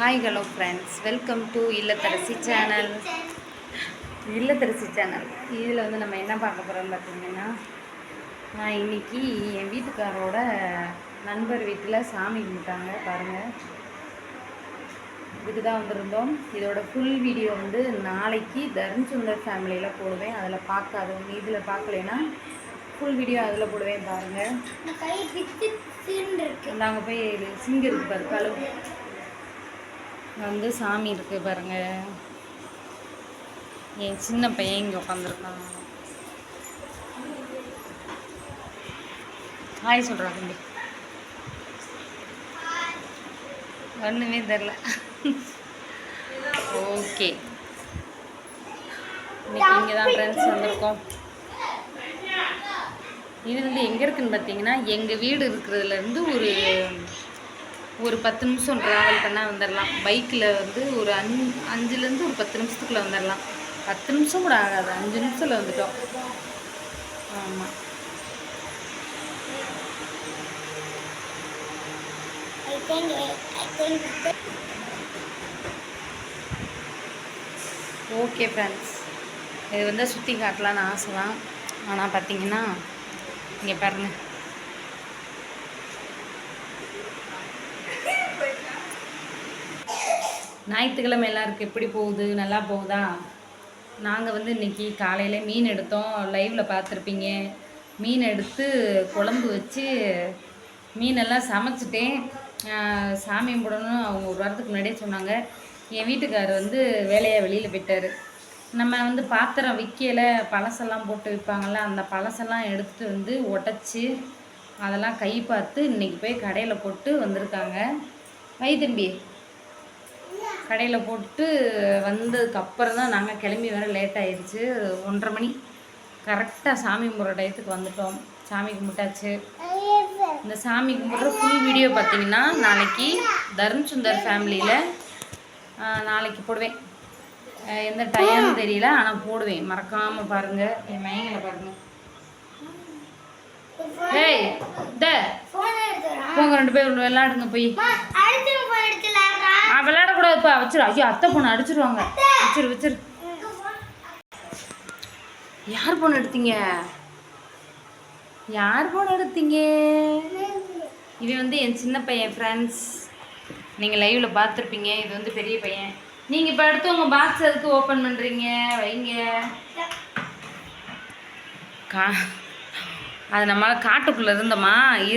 Hi hello friends, welcome to இல்லத்தரசி channel. இதில் வந்து நம்ம என்ன பார்க்க போகிறோம்னு பார்த்தீங்கன்னா, நான் இன்றைக்கி என் வீட்டுக்காரோட நண்பர் வீட்டில் சாமி கும்பிட்டாங்க பாருங்கள். இதுக்கு தான் வந்திருந்தோம். இதோட ஃபுல் வீடியோ வந்து நாளைக்கு தருண் சுந்தர் ஃபேமிலியில் போடுவேன். அதில் பார்க்காதவங்க இதில் பார்க்கலைன்னா ஃபுல் வீடியோ அதில் போடுவேன் பாருங்கள். நாங்கள் போய் சிங்கு இருக்குது பாரு, கழுவு வந்து சாமி இருக்குது பாருங்கள். என் சின்ன பையன் இங்கே உட்காந்துருக்கான். ஹாய் சொல்கிறா தம்பி. ஒன்றுமே தெரில. ஓகே, இன்னைக்கு இங்கே தான் ஃப்ரெண்ட்ஸ் வந்திருக்கோம். இது வந்து எங்கே இருக்குதுன்னு பார்த்தீங்கன்னா, எங்கள் வீடு இருக்கிறதுலேருந்து ஒரு 10 நிமிஷம் ட்ராவல் பண்ணால் வந்துடலாம். பைக்கில் வந்து ஒரு 5லேருந்து ஒரு 10 நிமிஷத்துக்குள்ளே வந்துடலாம். 10 நிமிஷம் கூட ஆகாது, 5 நிமிஷத்தில் வந்துட்டோம். ஆமாம், ஓகே ஃப்ரெண்ட்ஸ். இது வந்து சுற்றி காட்டலான்னு ஆசை தான். ஆனால் பார்த்தீங்கன்னா இங்கே பாருங்கள், ஞாயிற்றுக்கிழமை எல்லாருக்கும் எப்படி போகுது? நல்லா போகுதா? நாங்கள் வந்து இன்றைக்கி காலையில் மீன் எடுத்தோம். லைவில் பார்த்துருப்பீங்க. மீன் எடுத்து குழம்பு வச்சு மீனெல்லாம் சமைச்சிட்டேன். சாமி கும்பிடணும் அவங்க ஒரு வாரத்துக்கு முன்னாடியே சொன்னாங்க. என் வீட்டுக்காரர் வந்து வேலையாக வெளியில் போயிட்டார். நம்ம வந்து பாத்திரம் விற்கல, பழசெல்லாம் போட்டு விற்பாங்கள்ல, அந்த பழசெல்லாம் எடுத்துகிட்டு வந்து உடச்சி அதெல்லாம் கை பார்த்து இன்றைக்கி போய் கடையில் போட்டு வந்திருக்காங்க. வைத்தம்பி கடையில் போட்டு வந்ததுக்கப்புறம் தான் நாங்கள் கிளம்பி வர லேட் ஆகிடுச்சு. 1:30 மணி கரெக்டாக சாமி கும்பிட்ற டயத்துக்கு வந்துட்டோம். சாமி கும்பிட்டாச்சு. இந்த சாமி கும்பிட்ற ஃபுல் வீடியோ பார்த்தீங்கன்னா நாளைக்கு தருண் சுந்தர் ஃபேமிலியில் நாளைக்கு போடுவேன். எந்த டைம்னு தெரியல, ஆனால் போடுவேன். மறக்காமல் பாருங்கள். என் மையங்களை பாருங்கள். ஏய் போங்க, 2 பேர் விளையாடுங்க. போய் விளையாடக்கூடாதுப்பா, வச்சிரு. ஐயோ, அத்தை பொண்ணு அடிச்சிருவாங்க. வச்சிரு. யார் பொண்ணு எடுத்தீங்க? இவன் வந்து என் சின்ன பையன் ஃப்ரெண்ட்ஸ். நீங்கள் லைவில் பார்த்துருப்பீங்க. இது வந்து பெரிய பையன். நீங்கள் இப்போ அடுத்து உங்கள் பாக்ஸ் எதுக்கு ஓப்பன் பண்ணுறீங்க? வைங்க. அது நம்மளால் காட்டுக்குள்ளே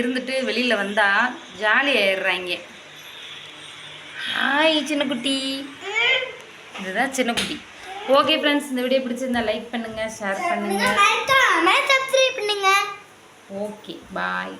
இருந்துட்டு வெளியில் வந்தால் ஜாலி ஆயிடுறாங்க. ஹாய் சின்ன குட்டி. இதுதான் சின்ன குட்டி. ஓகே ஃப்ரெண்ட்ஸ், இந்த வீடியோ பிடிச்சிருந்தா லைக் பண்ணுங்கள், ஷேர் பண்ணுங்கள். ஓகே, பாய்.